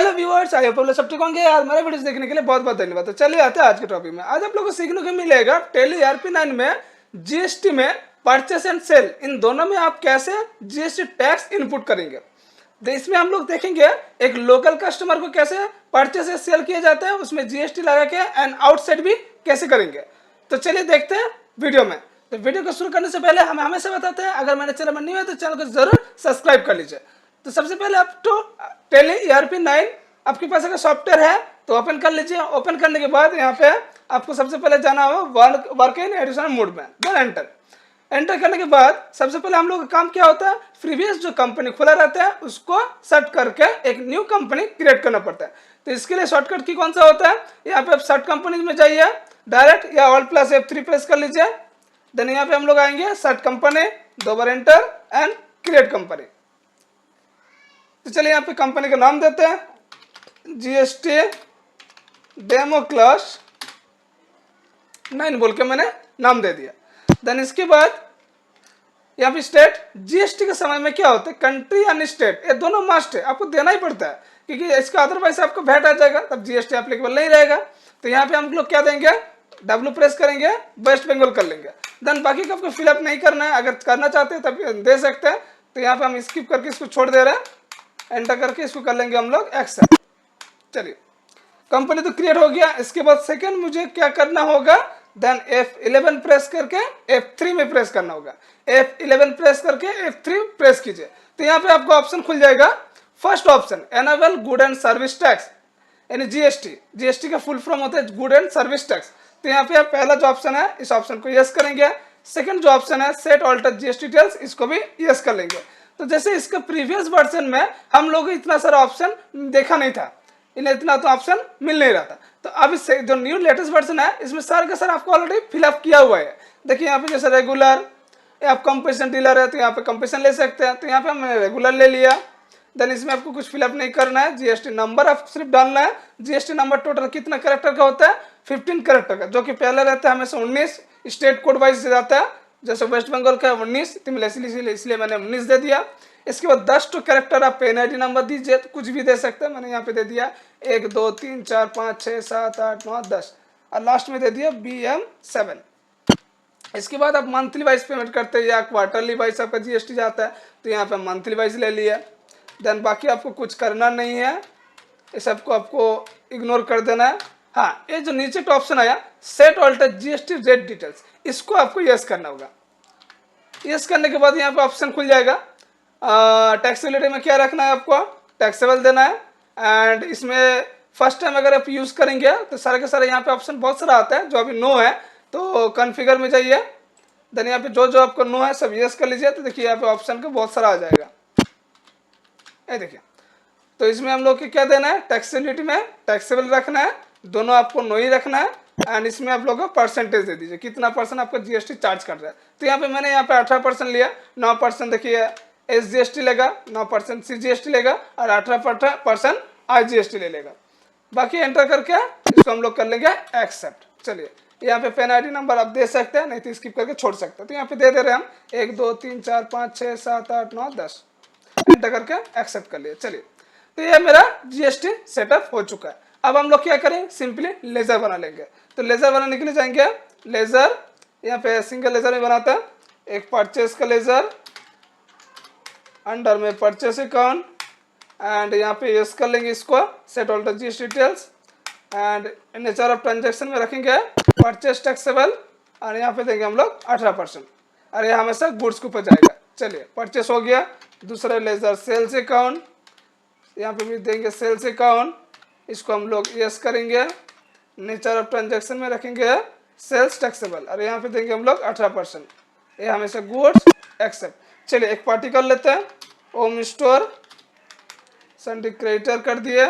Hello viewers, I hope आप लोग सब ठीक होंगे यार। मेरे वीडियोस देखने के लिए बहुत बहुत धन्यवाद। तो चलिए आते हैं आज के टॉपिक में। आज आप लोगों को सीखने को मिलेगा टैली ERP9 में जीएसटी में परचेस एंड सेल, इन दोनों में आप कैसे जीएसटी टैक्स इनपुट करेंगे। तो इसमें हम लोग देखेंगे एक लोकल कस्टमर को कैसे परचेस या सेल किया जाता है, उसमें जीएसटी लगा के एंड आउटसाइड भी कैसे करेंगे। तो चलिए देखते हैं वीडियो में। तो वीडियो को शुरू करने से पहले हम हमेशा बताते हैं, अगर मेरे चैनल में नहीं है तो चैनल को जरूर सब्सक्राइब कर लीजिए। तो सबसे पहले आप तो टैली ERP9 आपके पास अगर सॉफ्टवेयर है तो ओपन कर लीजिए। ओपन करने के बाद यहाँ पे आपको सबसे पहले जाना होगा वर्क इन एडिशनल मोड में, देन एंटर करने के बाद सबसे पहले हम लोग का काम क्या होता है, प्रीवियस जो कंपनी खुला रहता है उसको सेट करके एक न्यू कंपनी क्रिएट करना पड़ता है। तो इसके लिए शॉर्टकट की कौन सा होता है, यहाँ पे आप सर्ट कंपनी में जाइए डायरेक्ट या Alt+F3 प्रेस कर लीजिए। देन यहाँ पे हम लोग आएंगे सर्ट कंपनी, 2 बार एंटर एंड क्रिएट कंपनी। तो चलिए यहाँ पे कंपनी का नाम देते हैं जीएसटी डेमो क्लास 9 बोल के मैंने नाम दे दिया। देन इसके बाद यहाँ पे स्टेट, जीएसटी के समय में क्या होता है, कंट्री एंड स्टेट ये दोनों मस्ट है, आपको देना ही पड़ता है, क्योंकि इसका अदरवाइज आपको वैट आ जाएगा, तब जीएसटी एप्लीकेबल नहीं रहेगा। तो यहाँ पे हम लोग क्या देंगे, W प्रेस करेंगे, वेस्ट बंगाल कर लेंगे। देन बाकी का आपको फिलअप नहीं करना है, अगर करना चाहते हैं तब दे सकते हैं। तो यहाँ पे हम स्किप करके इसको छोड़ दे रहे हैं, एंटर करके इसको कर लेंगे हम लोग एक्सेप्ट। चलिए कंपनी तो क्रिएट हो गया। इसके बाद सेकंड मुझे क्या करना होगा, देन F11 प्रेस करके F3 में प्रेस करना होगा। F11 प्रेस करके F3 प्रेस कीजिए। तो यहाँ पे आपको ऑप्शन खुल जाएगा। First option enable good and service tax, यानी जीएसटी का फुल फॉर्म होता है गुड एंड सर्विस टैक्स। तो यहाँ पे आप पहला जो ऑप्शन है इस ऑप्शन को यस करेंगे। सेकंड जो ऑप्शन है सेट ऑल्टर जीएसटी डिटेल्स, इसको भी यस कर लेंगे। तो जैसे इसका प्रीवियस वर्जन में हम लोग इतना सारा ऑप्शन देखा नहीं था, इन्हें इतना तो ऑप्शन मिल नहीं रहा था। तो अब इससे जो न्यू लेटेस्ट वर्जन है इसमें सारा का सारा आपको ऑलरेडी फिलअप किया हुआ है। देखिए यहाँ पे जैसे रेगुलर, आप कंपटीशन डीलर है तो यहाँ पे कंपटीशन ले सकते हैं। तो यहाँ पे हमने रेगुलर ले लिया। देन इसमें आपको कुछ फिलअप नहीं करना है, जीएसटी नंबर आप सिर्फ डालना है। जीएसटी नंबर टोटल कितना कैरेक्टर का होता है, 15 कैरेक्टर का, जो कि पहले रहता है हमेशा 19, स्टेट कोड वाइज जाता है। जैसे वेस्ट बंगाल का 19, इसलिए मैंने 19 दे दिया। इसके बाद 10 तो कैरेक्टर आप पेन ID नंबर दीजिए, तो कुछ भी दे सकते हैं। मैंने यहाँ पे दे दिया 1 2 3 4 5 6 7 8 9 10 और लास्ट में दे दिया BM7। इसके बाद आप मंथली वाइज पेमेंट करते हैं या क्वार्टरली वाइज आपका जीएसटी जाता है, तो यहाँ पे मंथली वाइज ले लिया। देन बाकी आपको कुछ करना नहीं है, ये सबको आपको इग्नोर कर देना है। हाँ, ये जो नीचे का ऑप्शन आया set alter GST rate details, इसको आपको यस करना होगा। यस करने के बाद यहाँ पे ऑप्शन खुल जाएगा। टैक्सेबिलिटी में क्या रखना है, आपको टैक्सेबल देना है। एंड इसमें फर्स्ट टाइम अगर आप यूज़ करेंगे तो सारे के सारे यहाँ पे ऑप्शन बहुत सारा आता है, जो अभी नो है तो कॉन्फ़िगर में जाइए। देन यहाँ पे जो जो आपको नो है सब यस कर लीजिए। तो देखिए यहाँ पे ऑप्शन का बहुत सारा आ जाएगा, ये देखिए। तो इसमें हम लोग को क्या देना है, टैक्सेबिलिटी में टैक्सेबल रखना है, दोनों आपको नो ही रखना है। एंड इसमें आप लोग को परसेंटेज दे दीजिए, कितना परसेंट आपका जीएसटी चार्ज कर रहा है। तो यहाँ पे मैंने यहाँ पे 18% लिया, 9% देखिए SGST लेगा, 9% CGST लेगा और 18% IGST ले लेगा। बाकी एंटर करके इसको हम लोग कर लेंगे एक्सेप्ट। चलिए यहाँ पे पेन ID नंबर आप दे सकते हैं, नहीं तो स्किप करके छोड़ सकते हैं। तो यहाँ पे दे रहे हैं हम 1 2 3 4 5 6 7 8 9 10, एंटर करके एक्सेप्ट कर लिए। चलिए तो ये मेरा जीएसटी सेटअप हो चुका है। अब हम लोग क्या करें, सिंपली लेजर बना लेंगे। तो लेजर बनाने के लिए जाएंगे लेजर, यहाँ पे सिंगल लेजर में बनाते हैं। एक परचेस का लेजर, अंडर में परचेस अकाउंट, एंड यहाँ पे यस कर लेंगे इसको set alter GST details. And nature of transaction में रखेंगे परचेस टैक्सेबल, और यहाँ पे देंगे हम लोग 18%, और ये हमेशा गुड्स के ऊपर जाएगा। चलिए परचेस हो गया। दूसरा लेजर सेल्स अकाउंट, यहाँ पे भी देंगे सेल्स अकाउंट, इसको हम लोग यस करेंगे। नेचर ऑफ ट्रांजेक्शन में रखेंगे सेल्स टैक्सेबल, और यहाँ पे देंगे हम लोग 18%, ये हमेशा गुड्स एक्सेप्ट। चलिए एक पार्टी कर लेते हैं, होम स्टोर संडे क्रेडिटर कर दिए,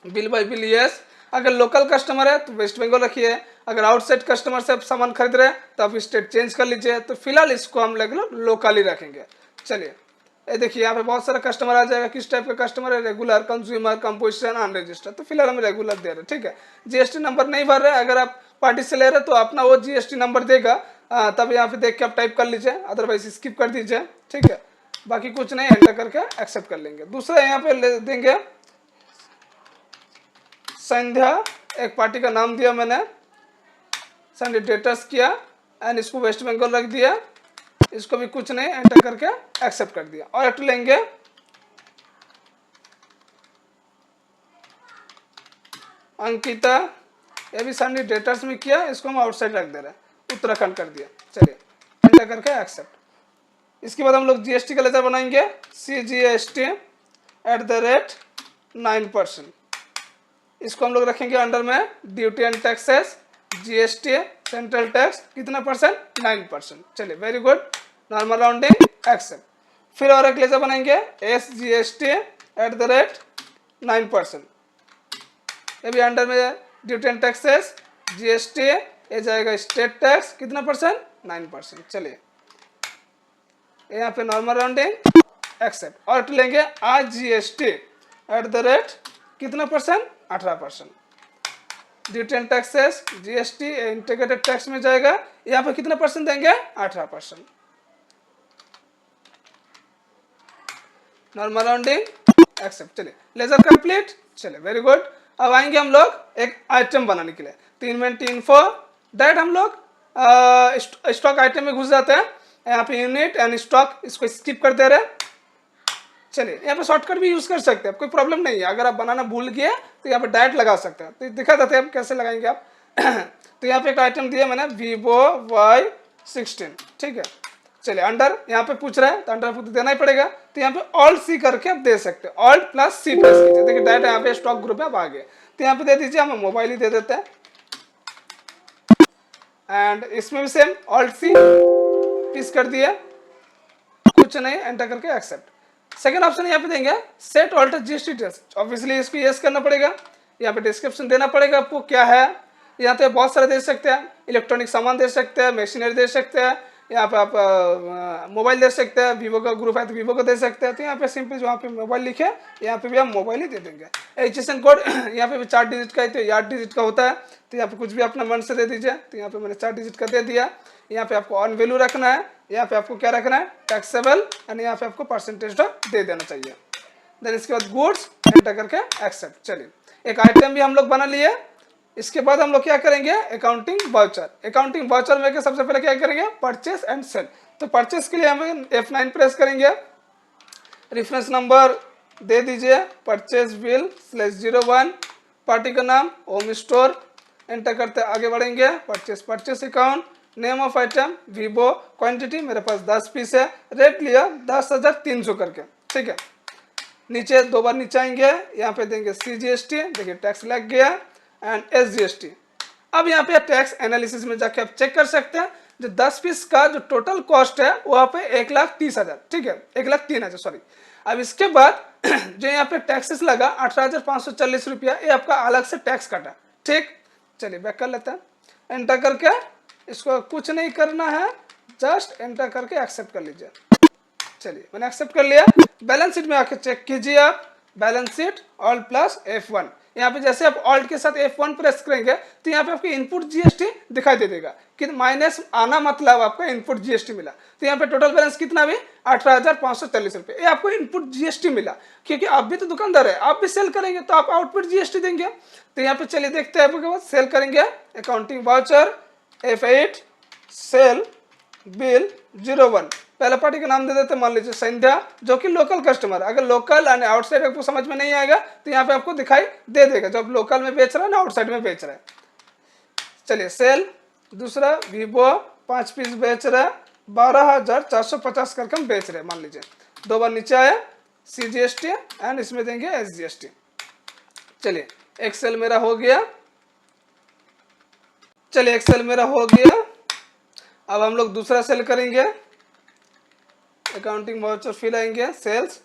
बिल बाय बिल यस। अगर लोकल कस्टमर है तो वेस्ट बंगाल रखिए, अगर आउटसाइड कस्टमर से आप सामान खरीद रहे हैं तो आप स्टेट चेंज कर लीजिए। तो फिलहाल इसको हम लोकल ही रखेंगे। चलिए ये देखिए यहाँ पे बहुत सारा कस्टमर आ जाएगा, किस टाइप का कस्टमर है, रेगुलर, कंज्यूमर, कंपोजिशन, अनरजिस्टर्ड। तो फिलहाल हम रेगुलर दे रहे हैं, ठीक है। जीएसटी नंबर नहीं भर रहे, अगर आप पार्टी से ले रहे तो अपना वो जीएसटी नंबर देगा, तब यहाँ पे देख के आप टाइप कर लीजिए, अदरवाइज स्किप कर दीजिए, ठीक है। बाकी कुछ नहीं, एंटर करके एक्सेप्ट कर लेंगे। दूसरा यहाँ पे देंगे संध्या, एक पार्टी का नाम दिया मैंने, संडे डेटर्स किया एंड इसको वेस्ट बंगाल रख दिया, इसको भी कुछ नहीं, एंटर करके एक्सेप्ट कर दिया। और एक लेंगे अंकिता, ये भी संडे डेटर्स में किया, इसको हम आउटसाइड रख दे रहे हैं, उत्तराखंड कर दिया। चलिए एंटर करके एक्सेप्ट। इसके बाद हम लोग जीएसटी का लेटर बनाएंगे, CGST@9%। इसको हम लोग रखेंगे अंडर में duty and taxes, GST central tax कितना परसेंट, 9%। चलिए very good, normal rounding, accept. फिर और एक लेटर बनाएंगे SGST@9%। ये भी अंडर में ड्यूटी एंड टैक्सेस, जीएसटी, ये जाएगा स्टेट टैक्स कितना परसेंट, 9%। चलिए यहाँ पे नॉर्मल राउंडिंग, एक्सेप्ट। और लेंगे RGST@ कितना percent, 18%। Duty and taxes, GST integrated tax में जाएगा, यहाँ पे कितना परसेंट देंगे, 18%। Normal rounding, accept. चलिए लेजर कंप्लीट। चलिए वेरी गुड। अब आएंगे हम लोग एक आइटम बनाने के लिए, 3 इन्फो, डायरेक्ट हम लोग स्टॉक आइटम में घुस जाते हैं। यहाँ पे यूनिट एंड स्टॉक, इसको स्किप कर दे रहे हैं। चलिए यहाँ पे शॉर्टकट भी यूज कर सकते हैं, कोई प्रॉब्लम नहीं है। अगर आप बनाना भूल गए तो यहाँ पे डायरेक्ट लगा सकते हैं। तो दिखा देते हैं हम कैसे लगाएंगे आप। तो यहाँ पे एक आइटम दिया मैंने, Vivo Y16, ठीक है। चलिए अंडर यहाँ पे पूछ रहा है तो अंडर देना ही पड़ेगा। तो यहाँ पे Alt+C करके आप दे सकते हैं, Alt+C प्रेस कीजिए, देखिए डायरेक्ट यहाँ पे स्टॉक ग्रुप में आप आ गए। तो यहाँ पे दे दीजिए, हम मोबाइल ही दे देते हैं। एंड इसमें भी सेम Alt+C पीस कर दिया, कुछ नहीं, एंटर करके एक्सेप्ट। सेकंड ऑप्शन यहाँ पे देंगे set alter GST details, obviously इसको यस करना पड़ेगा। यहाँ पे डिस्क्रिप्शन देना पड़ेगा आपको क्या है। यहाँ पे बहुत सारे दे सकते हैं, इलेक्ट्रॉनिक सामान दे सकते हैं, मशीनरी दे सकते हैं, यहाँ पे आप मोबाइल दे सकते हैं, वीवो का ग्रुप है तो वीवो का दे सकते हैं। तो यहाँ पे सिंपल जहाँ पे मोबाइल लिखे यहाँ पे भी हम मोबाइल ही दे देंगे। HSN कोड यहाँ पे भी 4 डिजिट का है, तो 8 डिजिट का होता है। तो यहाँ पे कुछ भी अपना मन से दे दीजिए। तो यहाँ पे मैंने 4 डिजिट का दे दिया। यहाँ पे आपको ऑन वैल्यू रखना है, यहाँ पे आपको क्या रखना है, टैक्सेबल, एंड यहाँ पे आपको परसेंटेज दे देना चाहिए। देन इसके बाद गुड्स, एंटर करके एक्सेप्ट। चलिए एक आइटम भी हम लोग बना लिए। इसके बाद हम लोग क्या करेंगे, अकाउंटिंग वाउचर। अकाउंटिंग वाउचर में सबसे पहले क्या करेंगे, परचेस एंड सेल। तो परचेस के लिए हम F9 प्रेस करेंगे, रेफरेंस नंबर दे दीजिए, परचेस बिल /01, पार्टी का नाम होम स्टोर, एंटर करते आगे बढ़ेंगे। Purchase account, name of item Vivo, quantity मेरे पास 10 पीस है, रेट लिया 10,300 करके, ठीक है। नीचे 2 बार नीचे आएंगे, यहाँ पे देंगे CGST, देखिए टैक्स लग गया, एंड SGST। अब यहाँ पे टैक्स एनालिसिस में जाके आप चेक कर सकते हैं, जो 10 पीस का जो टोटल कॉस्ट है वहाँ पे 1,30,000, ठीक है, 1,03,000 सॉरी। अब इसके बाद जो यहाँ पे टैक्सेस लगा 18,540 रुपया, ये आपका अलग से टैक्स कटा, ठीक। चलिए बैक कर लेते हैं, एंटर करके इसको कुछ नहीं करना है, जस्ट एंटर करके एक्सेप्ट कर लीजिए। चलिए मैंने एक्सेप्ट कर लिया। बैलेंस शीट में आके चेक कीजिए आप, बैलेंस शीट Alt+F1। यहाँ पे जैसे आप ऑल्ट के साथ F1 प्रेस करेंगे तो यहाँ पे आपको इनपुट जीएसटी दिखाई दे देगा कि माइनस आना मतलब आपका इनपुट जीएसटी मिला। तो यहाँ पे टोटल बैलेंस कितना भी 18,540 रुपये, ये आपको इनपुट जीएसटी मिला, क्योंकि आप भी तो दुकानदार है, आप भी सेल करेंगे तो आप आउटपुट जीएसटी देंगे। तो यहाँ पे चलिए देखते हैं, आपके बाद सेल करेंगे, accounting voucher F8 cell bill 01, पहला पार्टी का नाम दे देते, मान लीजिए संध्या, जो कि लोकल कस्टमर। अगर लोकल एंड आउटसाइड आपको समझ में नहीं आएगा तो यहाँ पे आपको दिखाई दे देगा, जब लोकल में बेच रहा है ना आउटसाइड में बेच रहा है। चलिए सेल दूसरा Vivo 5 पीस बेच रहा है, 12,450 करके हम बेच रहे हैं, मान लीजिए। 2 बार नीचे आया, CGST एंड इसमें देंगे SGST। चलिए एक्सेल मेरा हो गया, चलिए एक्सेल मेरा हो गया। अब हम लोग दूसरा सेल करेंगे, अकाउंटिंग वाउचर फिल आएंगे, सेल्स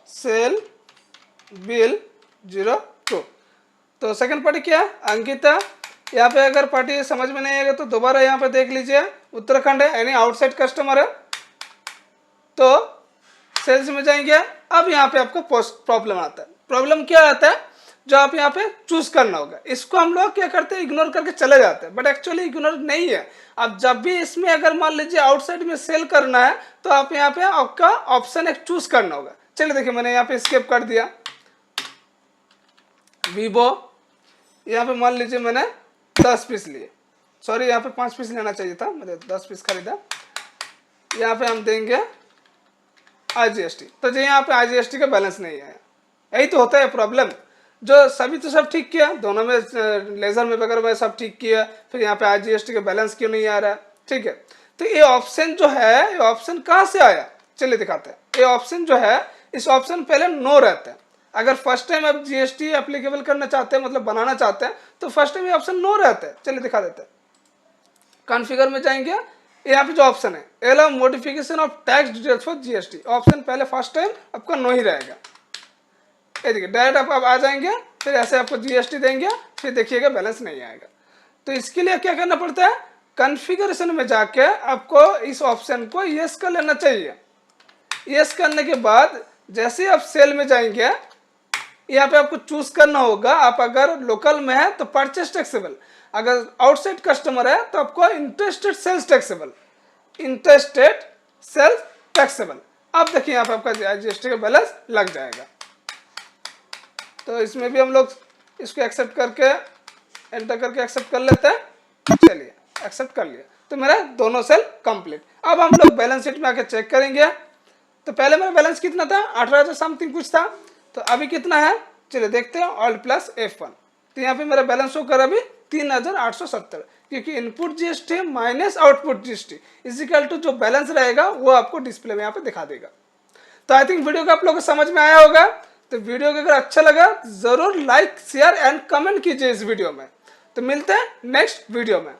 सेल बिल 02। तो सेकंड पार्टी क्या, अंकिता। यहाँ पे अगर पार्टी समझ में नहीं आएगा तो दोबारा यहाँ पे देख लीजिए, उत्तराखंड है यानी आउटसाइड कस्टमर है। तो सेल्स में जाएंगे, अब यहाँ पे आपको प्रॉब्लम आता है। प्रॉब्लम क्या आता है, जो आप यहाँ पे चूज करना होगा। इसको हम लोग क्या करते हैं, इग्नोर करके चले जाते हैं, बट एक्चुअली इग्नोर नहीं है। अब जब भी इसमें अगर मान लीजिए आउटसाइड में सेल करना है तो आप यहाँ पे आपका ऑप्शन एक चूज करना होगा। चलिए देखिए मैंने यहाँ पे स्किप कर दिया, Vivo यहाँ पे मान लीजिए मैंने 10 पीस लिए, सॉरी यहाँ पे 5 पीस लेना चाहिए था, मैंने 10 पीस खरीदा। यहाँ पे हम देंगे IGST, तो जी यहाँ पे IGST का बैलेंस नहीं है। यही तो होता है प्रॉब्लम, जो सभी तो सब ठीक किया, दोनों में लेजर में वगैरह में सब ठीक किया, फिर यहाँ पे IGST का बैलेंस क्यों नहीं आ रहा है? ठीक है, तो ये ऑप्शन जो है, ये ऑप्शन कहाँ से आया, चलिए दिखाते हैं। ये ऑप्शन जो है, इस ऑप्शन पहले नो रहता है। अगर फर्स्ट टाइम आप GST एप्लीकेबल करना चाहते हैं, मतलब बनाना चाहते हैं, तो फर्स्ट टाइम ये ऑप्शन नो रहता है। चलिए दिखा देते हैं। कॉन्फ़िगर में जाएंगे, यहाँ पे जो ऑप्शन है allow modification of tax details for GST, option पहले फर्स्ट टाइम आपका नो ही रहेगा। ये देखिए डायरेक्ट आप आ जाएंगे, फिर ऐसे आपको GST देंगे, फिर देखिएगा बैलेंस नहीं आएगा। तो इसके लिए क्या करना पड़ता है, कॉन्फ़िगरेशन में जाके आपको इस ऑप्शन को यस कर लेना चाहिए। यस करने के बाद जैसे आप सेल में जाएंगे, यहाँ पे आपको चूज करना होगा, आप अगर लोकल में है तो परचेस टैक्सेबल, अगर आउटसाइड कस्टमर है तो आपको interstate sales taxable, interstate sales taxable. अब देखिए यहाँ पे आपका GST का बैलेंस लग जाएगा। तो इसमें भी हम लोग इसको एक्सेप्ट करके एंटर करके एक्सेप्ट कर लेते हैं। चलिए एक्सेप्ट कर लिया, तो मेरा दोनों सेल कंप्लीट। अब हम लोग बैलेंस शीट में आके चेक करेंगे। तो पहले मेरा बैलेंस कितना था, 18,000 समथिंग कुछ था, तो अभी कितना है चलिए देखते हैं, ऑल प्लस F1। तो यहाँ पे मेरा बैलेंस होकर अभी 3,870, क्योंकि input GST minus output GST equal to जो बैलेंस रहेगा वो आपको डिस्प्ले में यहाँ पे दिखा देगा। तो आई थिंक वीडियो का आप लोगों को समझ में आया होगा। तो वीडियो को अगर अच्छा लगा जरूर लाइक शेयर एंड कमेंट कीजिए इस वीडियो में। तो मिलते हैं नेक्स्ट वीडियो में।